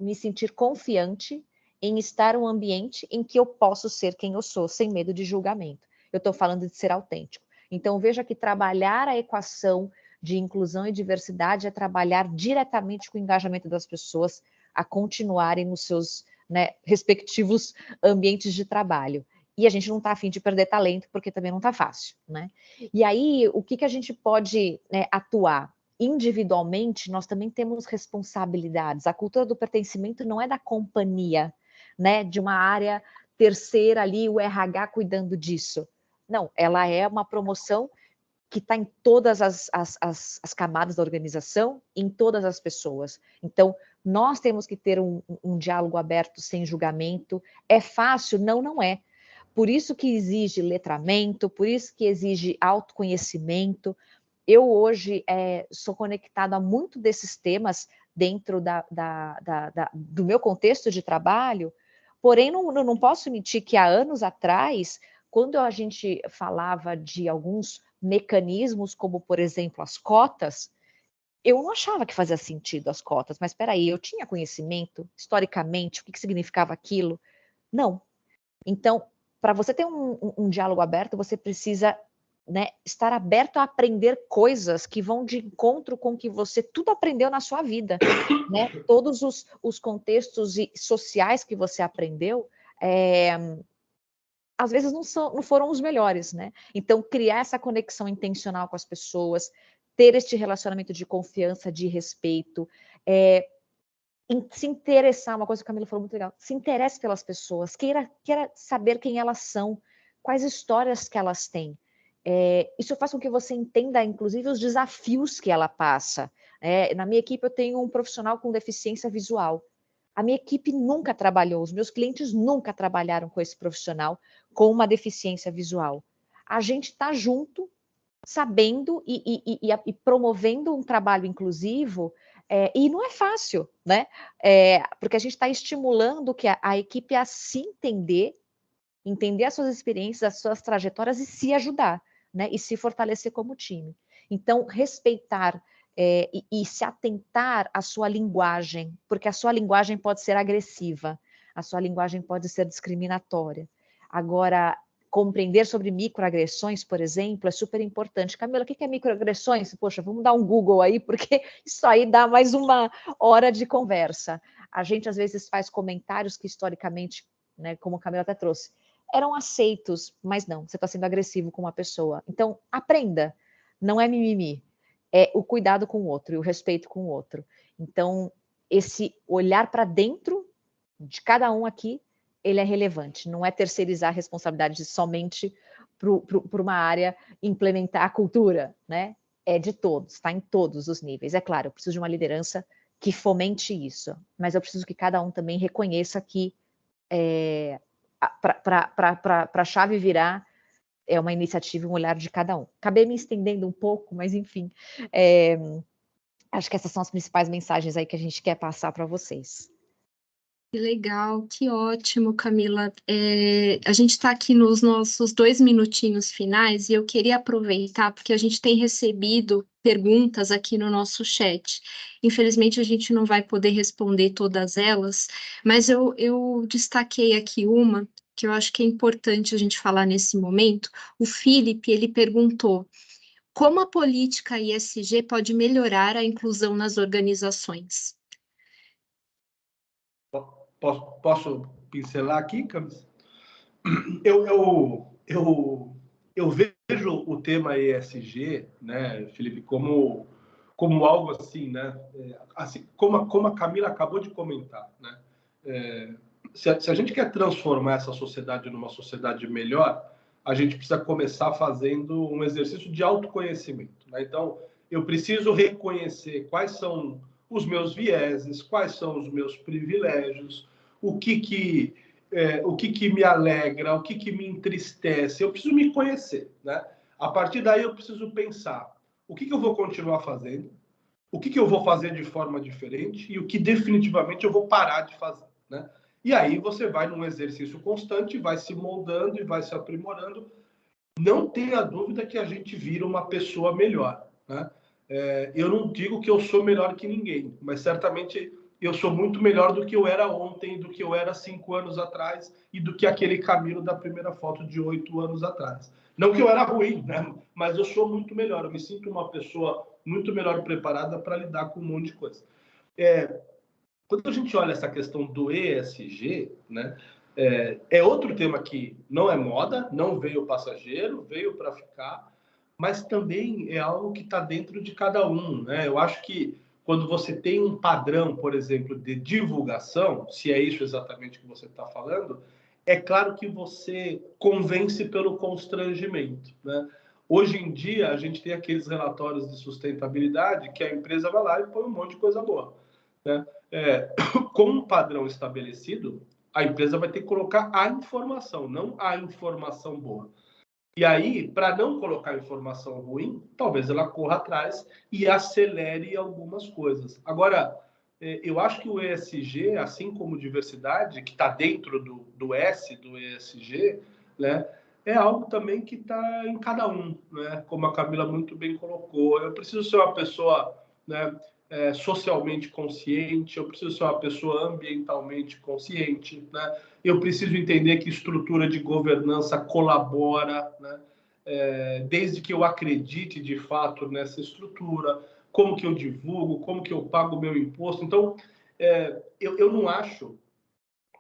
me sentir confiante em estar em um ambiente em que eu posso ser quem eu sou, sem medo de julgamento. Eu estou falando de ser autêntico. Então, veja que trabalhar a equação de inclusão e diversidade é trabalhar diretamente com o engajamento das pessoas a continuarem nos seus, né, respectivos ambientes de trabalho. E a gente não está a fim de perder talento, porque também não está fácil, né? E aí, o que a gente pode, né, atuar? Individualmente, nós também temos responsabilidades. A cultura do pertencimento não é da companhia, né, de uma área terceira ali, o RH cuidando disso. Não, ela é uma promoção que está em todas as camadas da organização, em todas as pessoas. Então, nós temos que ter um diálogo aberto, sem julgamento. É fácil? Não, não é. Por isso que exige letramento, por isso que exige autoconhecimento. Eu hoje sou conectada a muito desses temas dentro do meu contexto de trabalho, porém não posso mentir que há anos atrás, quando a gente falava de alguns mecanismos, como por exemplo as cotas, eu não achava que fazia sentido as cotas, mas espera aí, eu tinha conhecimento, historicamente, o que significava aquilo? Não. Então, para você ter um diálogo aberto, você precisa, né, estar aberto a aprender coisas que vão de encontro com o que você tudo aprendeu na sua vida, né? Todos os contextos sociais que você aprendeu, às vezes não foram os melhores, né? Então, criar essa conexão intencional com as pessoas, ter este relacionamento de confiança, de respeito, se interessar, uma coisa que a Camila falou muito legal, se interesse pelas pessoas, queira saber quem elas são, quais histórias que elas têm. Isso faz com que você entenda, inclusive, os desafios que ela passa. Na minha equipe, eu tenho um profissional com deficiência visual. A minha equipe nunca trabalhou, os meus clientes nunca trabalharam com esse profissional com uma deficiência visual. A gente está junto, sabendo e promovendo um trabalho inclusivo, e não é fácil, né? Porque a gente está estimulando que a equipe a se entender as suas experiências, as suas trajetórias e se ajudar, né? E se fortalecer como time. Então, respeitar e se atentar à sua linguagem, porque a sua linguagem pode ser agressiva, a sua linguagem pode ser discriminatória. Agora, compreender sobre microagressões, por exemplo, é super importante. Camila, o que é microagressões? Poxa, vamos dar um Google aí, porque isso aí dá mais uma hora de conversa. A gente, às vezes, faz comentários que, historicamente, né, como a Camila até trouxe, eram aceitos, mas não, você está sendo agressivo com uma pessoa. Então, aprenda, não é mimimi, é o cuidado com o outro e o respeito com o outro. Então, esse olhar para dentro de cada um aqui, ele é relevante, não é terceirizar a responsabilidade somente para uma área implementar a cultura, né? É de todos, está em todos os níveis. É claro, eu preciso de uma liderança que fomente isso, mas eu preciso que cada um também reconheça que para a chave virar é uma iniciativa, um olhar de cada um. Acabei me estendendo um pouco, mas enfim, acho que essas são as principais mensagens aí que a gente quer passar para vocês. Que legal, que ótimo, Camila. A gente está aqui nos nossos 2 minutinhos finais e eu queria aproveitar, porque a gente tem recebido perguntas aqui no nosso chat. Infelizmente, a gente não vai poder responder todas elas, mas eu destaquei aqui uma que eu acho que é importante a gente falar nesse momento. O Felipe, ele perguntou: como a política ESG pode melhorar a inclusão nas organizações? Posso pincelar aqui, Camis? Eu vejo o tema ESG, né, Felipe, como algo assim, né? Assim, como a Camila acabou de comentar, né? Se a gente quer transformar essa sociedade numa sociedade melhor, a gente precisa começar fazendo um exercício de autoconhecimento, né? Então, eu preciso reconhecer quais são os meus vieses, quais são os meus privilégios, o que me alegra, o que me entristece. Eu preciso me conhecer, né? A partir daí eu preciso pensar o que eu vou continuar fazendo, o que eu vou fazer de forma diferente e o que definitivamente eu vou parar de fazer, né? E aí você vai num exercício constante, vai se moldando e vai se aprimorando. Não tenha dúvida que a gente vira uma pessoa melhor, né? Eu não digo que eu sou melhor que ninguém, mas certamente eu sou muito melhor do que eu era ontem, do que eu era 5 anos atrás e do que aquele Camilo da primeira foto de 8 anos atrás. Não que eu era ruim, né? Mas eu sou muito melhor. Eu me sinto uma pessoa muito melhor preparada para lidar com um monte de coisa. Quando a gente olha essa questão do ESG, né? É outro tema que não é moda, não veio passageiro, veio para ficar, mas também é algo que está dentro de cada um, né? Eu acho que quando você tem um padrão, por exemplo, de divulgação, se é isso exatamente que você está falando, é claro que você convence pelo constrangimento, né? Hoje em dia, a gente tem aqueles relatórios de sustentabilidade que a empresa vai lá e põe um monte de coisa boa, né? Com um padrão estabelecido, a empresa vai ter que colocar a informação, não a informação boa. E aí, para não colocar informação ruim, talvez ela corra atrás e acelere algumas coisas. Agora, eu acho que o ESG, assim como diversidade, que está dentro do S, do ESG, né, é algo também que está em cada um, né? Como a Camila muito bem colocou. Eu preciso ser uma pessoa, né, socialmente consciente, eu preciso ser uma pessoa ambientalmente consciente, né? Eu preciso entender que estrutura de governança colabora, né? Desde que eu acredite de fato nessa estrutura, como que eu divulgo, como que eu pago o meu imposto. Então, eu não acho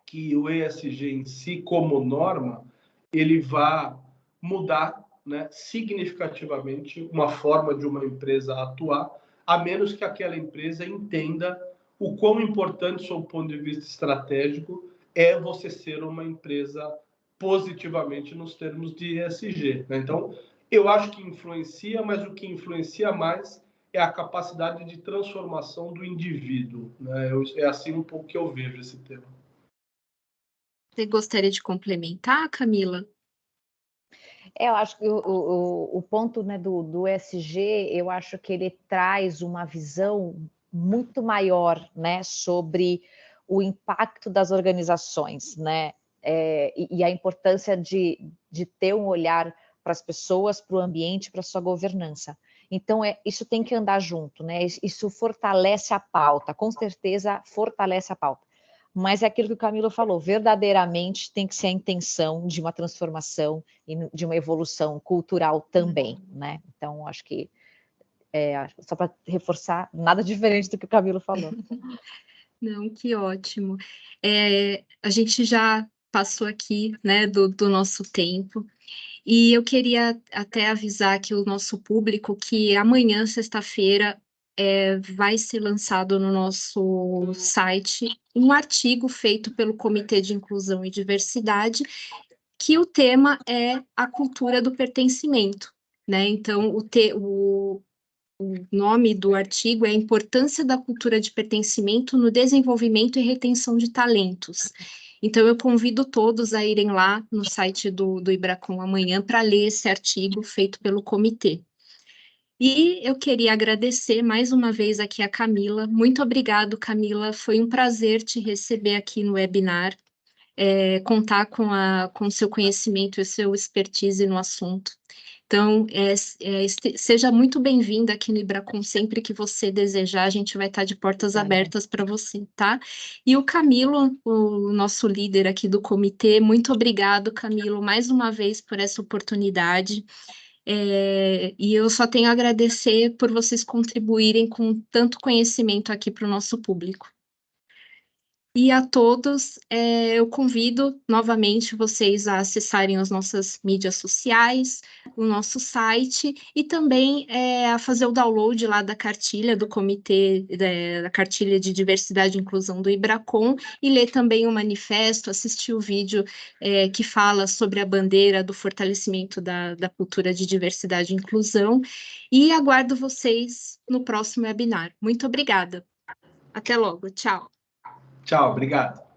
que o ESG em si, como norma, ele vá mudar, né, significativamente uma forma de uma empresa atuar, a menos que aquela empresa entenda o quão importante, sob o ponto de vista estratégico, é você ser uma empresa positivamente nos termos de ESG, né? Então, eu acho que influencia, mas o que influencia mais é a capacidade de transformação do indivíduo, né? É assim um pouco que eu vejo esse tema. Você gostaria de complementar, Camila? Eu acho que o ponto, né, do ESG, eu acho que ele traz uma visão muito maior, né, sobre o impacto das organizações, né, e a importância de ter um olhar para as pessoas, para o ambiente, para a sua governança. Então, isso tem que andar junto, né? Isso fortalece a pauta, com certeza fortalece a pauta. Mas é aquilo que o Camilo falou, verdadeiramente tem que ser a intenção de uma transformação e de uma evolução cultural também, né? Então, acho que, só para reforçar, nada diferente do que o Camilo falou. Não, que ótimo. A gente já passou aqui, né, do nosso tempo, e eu queria até avisar aqui o nosso público que amanhã, sexta-feira, vai ser lançado no nosso site um artigo feito pelo Comitê de Inclusão e Diversidade, que o tema é a cultura do pertencimento, né? Então, o nome do artigo é a importância da cultura de pertencimento no desenvolvimento e retenção de talentos. Então, eu convido todos a irem lá no site do Ibracon amanhã para ler esse artigo feito pelo comitê. E eu queria agradecer mais uma vez aqui a Camila. Muito obrigado, Camila. Foi um prazer te receber aqui no webinar, contar com o seu conhecimento e seu expertise no assunto. Então, seja muito bem-vinda aqui no Ibracon sempre que você desejar, a gente vai estar de portas abertas para você, tá? E o Camilo, o nosso líder aqui do comitê, muito obrigado, Camilo, mais uma vez por essa oportunidade. E eu só tenho a agradecer por vocês contribuírem com tanto conhecimento aqui para o nosso público. E a todos, eu convido novamente vocês a acessarem as nossas mídias sociais, o nosso site e também a fazer o download lá da cartilha do Comitê, da cartilha de Diversidade e Inclusão do Ibracon e ler também o manifesto, assistir o vídeo que fala sobre a bandeira do fortalecimento da cultura de diversidade e inclusão e aguardo vocês no próximo webinar. Muito obrigada. Até logo. Tchau. Tchau, obrigado.